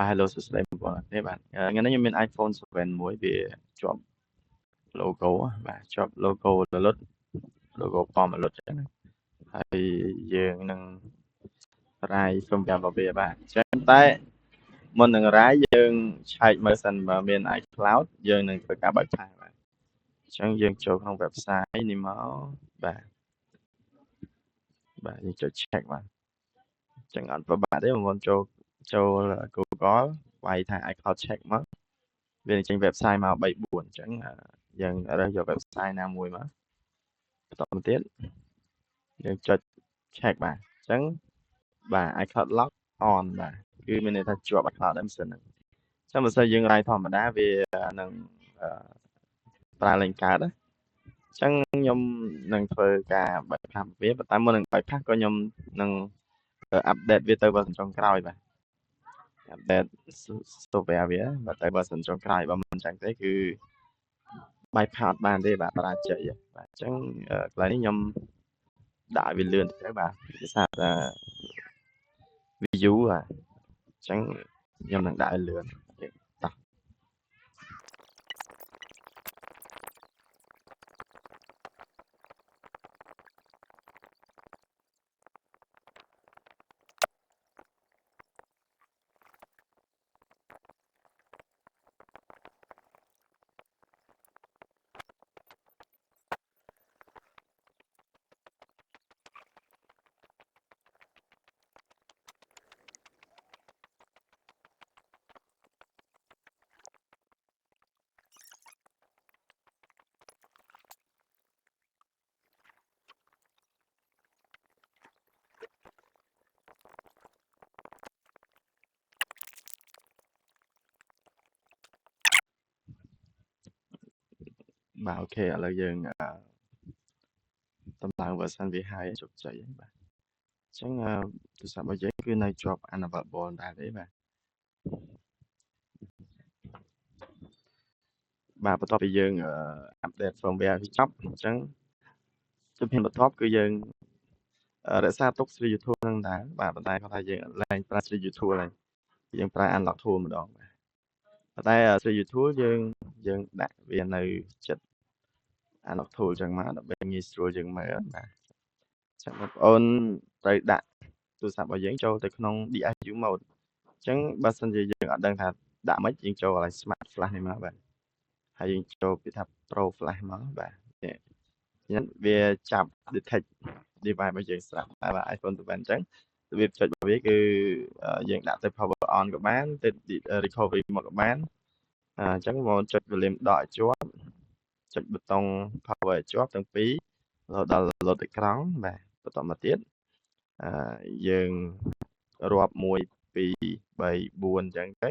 hello សួស្តីបងប្អូនអរគ្នាបាទថ្ងៃនេះខ្ញុំមាន iPhone 7មួយវាជាប់ logo បាទជាប់ logo រលត់ logo ពណ៌រលត់ចឹងណាហើយយើងនឹងរាយសូមប្រាប់របស់វាបាទចឹងតែមុននឹងរាយយើងឆែកមើលសិនបើមាន iCloud យើងនឹងធ្វើការបើកផាសបាទអញ្ចឹងយើងចូលក្នុង website នេះមកបាទយើងចុច check បាទអញ្ចឹងអត់ប្របាក់ទេបងប្អូនចូល Google វាយថា iCloud check មកវានឹងចេញ website មក3 4អញ្ចឹងយើងរើសយក website ណាមួយមកបន្តមកទៀតយើងចុច check បាទអញ្ចឹងបាទ iCloud lock on បាទគឺមានន័យថាជាប់ iCloud ហើយម៉ាស៊ីនហ្នឹងអញ្ចឹងបើសិនយើងរាយធម្មតាវានឹងប្រើលេងកើតណាអញ្ចឹងខ្ញុំនឹងធ្វើការបើកផាសវាប៉ុន្តែមុននឹងបើកផាសក៏ខ្ញុំនឹងអាប់ដេតវាទៅ version ចុងក្រោយបាទអាប់ដេត software វាបាទទៅ version ចុងក្រោយបើមិនអញ្ចឹងទេគឺបាយផាសអត់បានទេបាទបរាជ័យបាទអញ្ចឹងកន្លែងនេះខ្ញុំដាក់ឲ្យវាលឿនទៅបាទវាថាថា view អញ្ចឹងខ្ញុំនឹងដាក់ឲ្យលឿនតោះបាទអូខេឥឡូវយើងតម្លើង version វាហើយជោគជ័យហើយបាទអញ្ចឹងទូរស័ព្ទរបស់យើងគឺនៅជាប់ unavailable ដែរទេបាទបាទបន្ទាប់ពីយើងអាប់ដេត firmware វាចប់អញ្ចឹងជំហានបន្ទាប់គឺយើងរក្សាទុក Sri YouTube នឹងដែរបាទប៉ុន្តែគាត់ថាយើងឡើងប្រើ Sri YouTube ហើយយើងប្រើ unlock tool ម្ដងបាទប៉ុន្តែ Sri YouTube យើងដាក់វានៅចិត្ត unlock tool អញ្ចឹងមកដើម្បីងាយស្រួលយើងមើលបាទចឹងបងប្អូនត្រូវដាក់ទូរស័ព្ទរបស់យើងចូលទៅក្នុង DSU mode អញ្ចឹងបើសិនជាយើងអត់ដឹងថាដាក់មិនយើងចូលកន្លែង smart flash នេះមកបាទហើយយើងចូលពាក្យថា pro flash មកបាទនេះវាចាប់ detect device របស់យើងស្រាប់តែបាទ iPhone 7អញ្ចឹងរបៀបចុចរបស់វាគឺយើងដាក់ទៅ power on ក៏បានទៅ recovery mode ក៏បានអញ្ចឹងមកចុច volume ដកឲ្យជាប់ចុចប៊ូតុង power ឲ្យជាប់ទាំងពីររហូតដល់ load អេក្រង់បាទបន្តមកទៀតយើងរាប់1 2 3 4អញ្ចឹងទៅ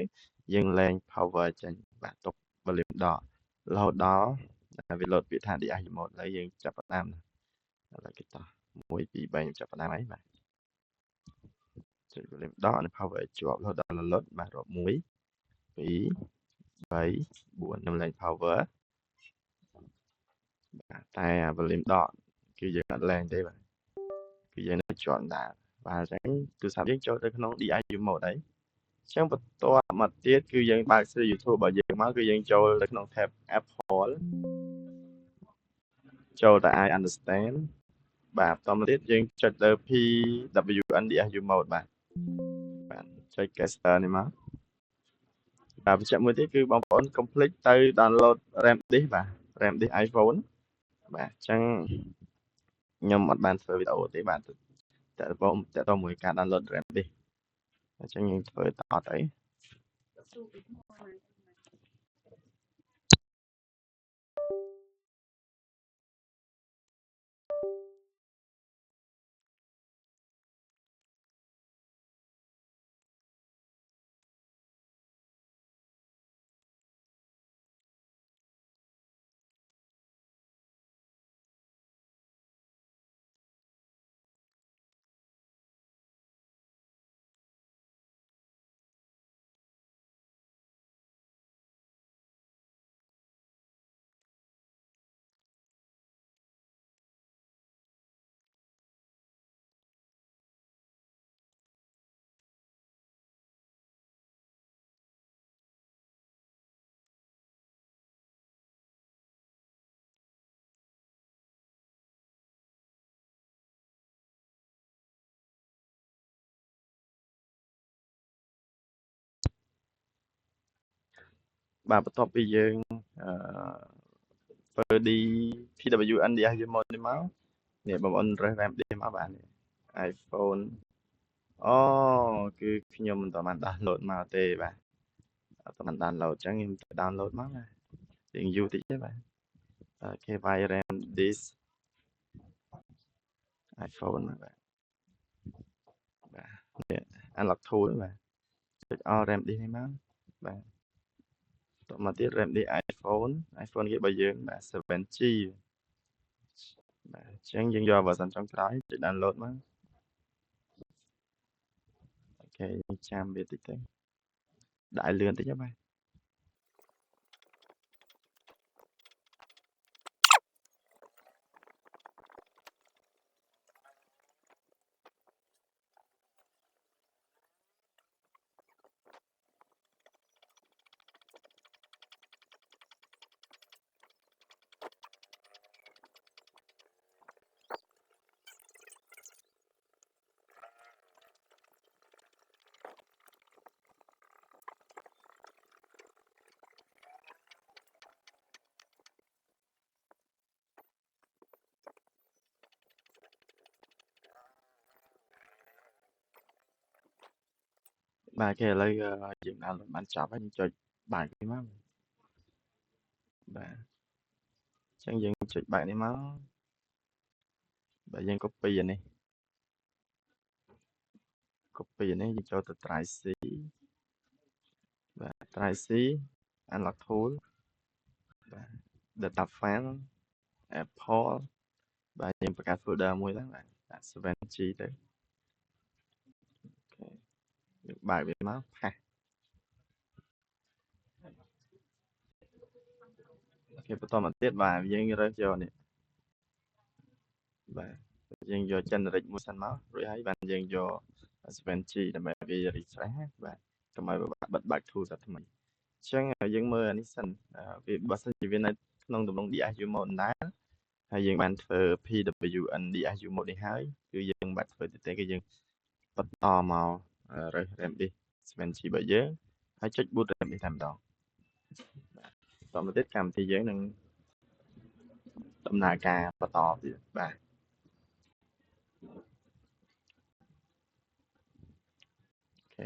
យើងលែង power ចេញបាទទុក volume ដករហូតដល់វា load ពាក្យថា DI mode ហើយយើងចាប់ផ្ដើមឥឡូវគេតោះ1 2 3ខ្ញុំចាប់ផ្ដើមហើយបាទចុច volume ដកઅને power ឲ្យជាប់រហូតដល់ load បាទរាប់1 2 3 4ខ្ញុំលែង power បាទតែ volume ដកគឺយើងអត់លែងទេបាទគឺយើងនៅជាប់ដែរបាទអញ្ចឹងទូរស័ព្ទយើងចូលទៅក្នុង DIU mode ហើយអញ្ចឹងបន្ទាប់មកទៀតគឺយើងបើក Siri YouTube របស់យើងមកគឺយើងចូលទៅក្នុង tab Apple ចូលទៅ I understand បាទបន្តមកទៀតយើងចុចលើ PWN DSU mode បាទចុច caster នេះមកបាទបញ្ជាក់មួយទៀតគឺបងប្អូន complete ទៅ download RAM disk បាទ RAM disk iPhone បាទអញ្ចឹងខ្ញុំអត់បានធ្វើវីដេអូទេបាទតើបងតើតមួយការ download RAM disk អញ្ចឹងយើងធ្វើតទៅ បាទបន្ទាប់ពីយើងធ្វើD PWN DSU mode នេះមកនេះបងប្អូនរើស RAM D មកបាទនេះ iPhone អូគឺខ្ញុំមិនតាន់បាន download មកទេបាទអត់តាន់ download អញ្ចឹងខ្ញុំទៅ download មកបាទរៀងយូរតិចទេបាទអូខេ by RAM disk iPhone បាទនេះ unlock tool បាទចុច all RAM disk នេះមកបាទតមកទៀត RAM disk iPhone គេរបស់យើងបាទ 7G បាទអញ្ចឹងយើងយក version ចុងក្រោយចុច download មកអូខេចាំវាតិចទៅដាក់ឲ្យលឿនតិចណាបាទបាទគេឥឡូវយើង download បានចប់ហើយយើងចុចបើកនេះមកបាទអញ្ចឹងយើងចុចបើកនេះមកបាទយើង copy អានេះ copy អានេះយើងចូលទៅ drive C បាទ drive C unlock tool បាទ data file Apple បាទយើងបង្កើត folder មួយឡើងបាទដាក់ 7G ទៅអូខេយើងបើកវាមកផាសអូខេបន្តមកទៀតបាទយើងរើសយកនេះបាទយើងយក generic មួយសិនមករួចហើយបាទយើងយក 7G ដើម្បីវា refresh បាទកុំឲ្យបិទបើក tool សាថ្មីអញ្ចឹងយើងមើលអានេះសិនវាបើសិនជាវានៅក្នុងទម្រង់ DSU mode ដែរហើយយើងបានធ្វើ PWN DSU mode នេះហើយគឺយើងបាត់ធ្វើទៀតទេគឺយើងបន្តមករើស RAM disk 7G របស់យើងហើយចុច boot RAM disk តែម្ដងបាទបន្តមកទៀតកម្មវិធីយើងនឹងដំណើរការបន្តទៀតបាទអូខេ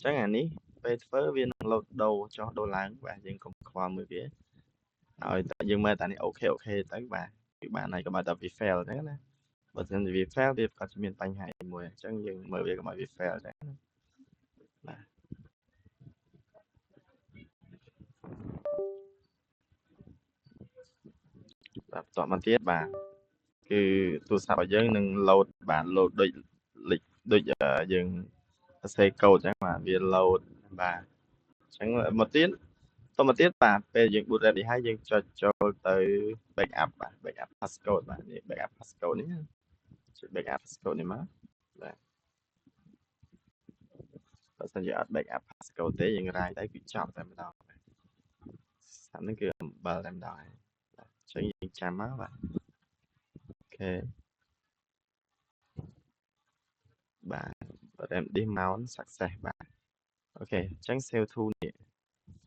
ចឹងអានេះពេលធ្វើវានឹងលោតដូរចុះដូរឡើងបាទយើងកុំខ្វល់មើលវាឲ្យតែយើងមើលតែនេះអូខេទៅបាទគឺបានហើយកុំឲ្យតែវា fail អញ្ចឹងណាបើមិនវា fail វាក៏មានបញ្ហាមួយអញ្ចឹងយើងមើលវាកុំឲ្យវា fail ដែរបាទបន្តមកទៀតបាទគឺទូរស័ព្ទរបស់យើងនឹងលោតបាទលោតដូចយើងសរសេរកូដអញ្ចឹងបាទវា load បាទអញ្ចឹងមកទៀតបាទពេលយើង boot ready ហើយយើងចុចចូលទៅ backup បាទ backup passcode បាទនេះ backup passcode នេះចុច backup passcode នេះមកបាទបើសិនជាអត់ backup passcode ទេយើងរាយទៅគឺចប់តែម្ដងអានេះគឺអំបិលតែម្ដងហើយបាទអញ្ចឹងយើងចាំមកបាទអូខេបាទ RAM disk mount success បាទអូខេអញ្ចឹង save to នេះ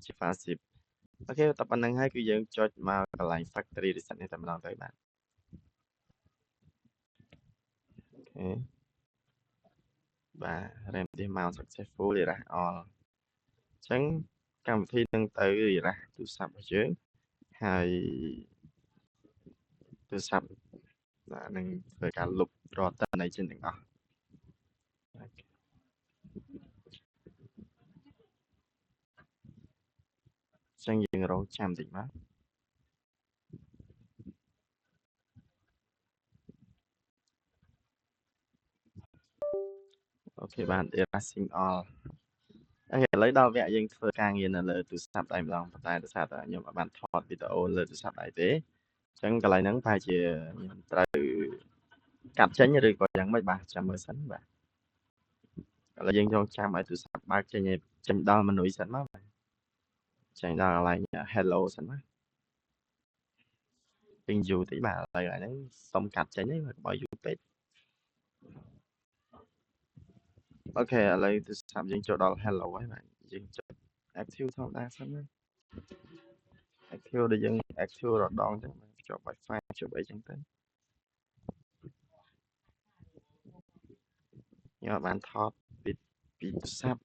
ជា file zip អូខេតែប៉ុណ្្នឹងហើយគឺយើងចុចមកកន្លែង factory reset នេះតែម្ដងទៅបាទអូខេបាទ RAM disk mount successful erase all អញ្ចឹងកម្មវិធីនឹងទៅ erase ទូរស័ព្ទរបស់យើងហើយទូរស័ព្ទនឹងធ្វើការលុបរាល់តន័យចេញទាំងអស់អញ្ចឹងយើងរងចាំតិចមកអូខេបាន erasing all ឥឡូវដល់វគ្គយើងធ្វើការងារនៅលើទូរស័ព្ទដៃម្ដងប៉ុន្តែដោយសារតែខ្ញុំអត់បានថតវីដេអូលើទូរស័ព្ទដៃទេអញ្ចឹងកន្លែងហ្នឹងប្រហែលជាខ្ញុំត្រូវកាត់ចេញឬក៏យ៉ាងម៉េចបាទចាំមើលសិនបាទឥឡូវយើងចងចាំឲ្យទូរស័ព្ទបើកចេញដល់ menu សិនមកបាទចេញដល់កន្លែង hello សិនមក chừng dù tí bà lại nó xong cạch chạy đấy mà bỏ vô tết. Ok lấy tôi sắp dính chỗ đó là hello ấy bạn dính chỗ active thông đa sẵn á active để dừng active rồi đón cho mình cho wifi cho bảy chẳng tới nhưng mà bạn thọt bị sắp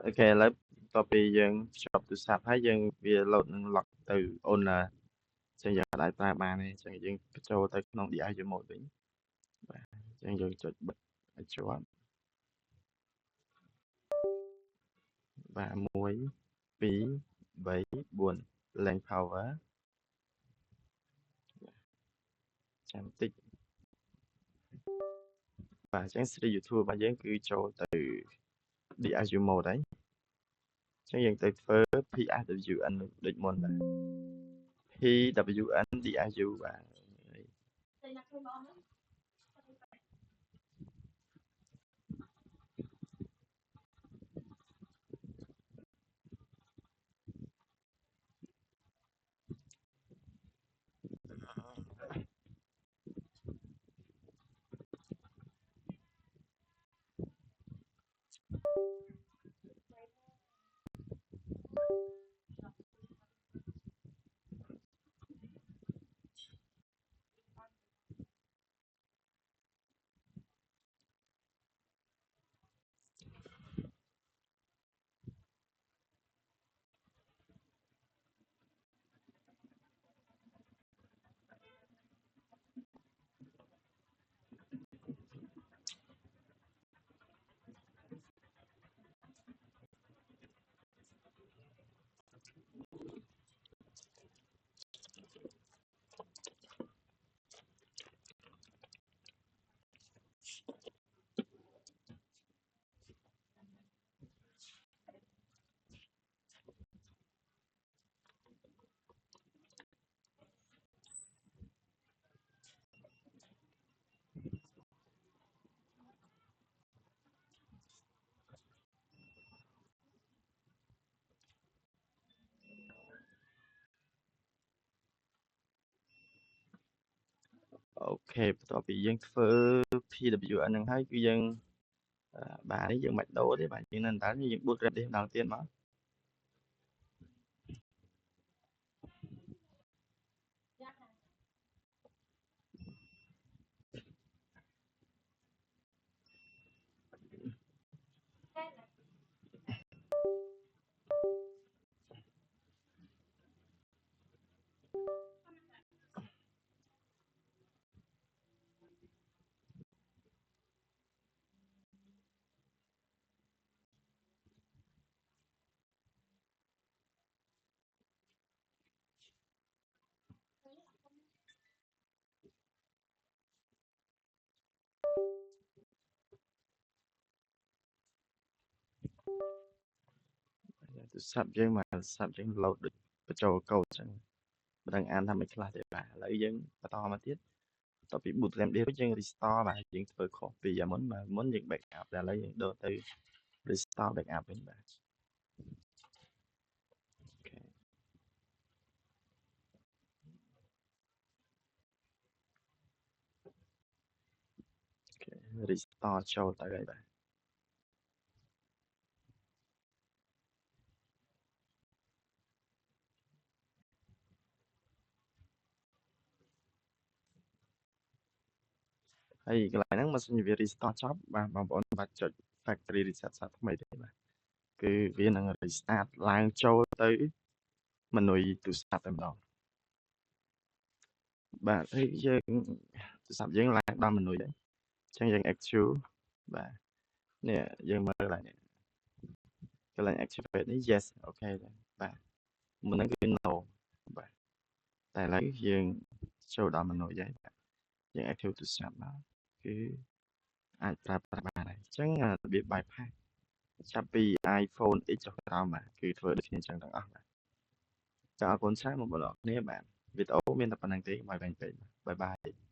ok lấy copy dừng chụp từ sắp hay dừng vì load lọc từ owner chẳng giờ lại ta bà này chẳng dừng cho tới non đi ai cho một tính chẳng dừng cho bật chỗ và muối bí bấy buồn lên power chẳng tích và chẳng sẽ YouTube và dán cứ cho từ đi Azumo đấy chẳng dừng từ phớ PWN định môn là PWN đi Azu và okต่อไปdân phớ PWN đang thấy cái dân bà ấy dân mạch đố đấy bà chỉ nên tán như những bút ra đi đầu tiên mà tôi sắp dân lâu được cho câu chẳng đang ăn thăm mấy class để bà lấy dân bà to mà tiếtต่อไป bootcamp đi với dân restore bà dân phớ copy giờ muốn những backup là lấy đồ từ restore backup đến bà ok ok restore cho tại đây bà hay cái lại năng mà xin việc restore job bà bọn bà cho factory reset sao mấy đấy bà cái viên năng restart lang cho tới mình nuôi từ start em đó bà thấy dân từ sắp dân lang đó mình nuôi đấy chẳng dân actual bà nè dân mơ lại nè cái là activate đấy yes ok rồi bà mình đang cái no bà tại lấy dân show đó mình nuôi đấy dân active từ sắp đó cứ ai bà này chẳng là biết bypass Shopee iPhone ít cho tao mà cứ thôi được hiện chẳng đáng cho con sát một bộ lọ nè bạn វីដេអូមានតែប៉ុណ្្នឹងទេកុំឲ្យវែងពេកបាយបាយ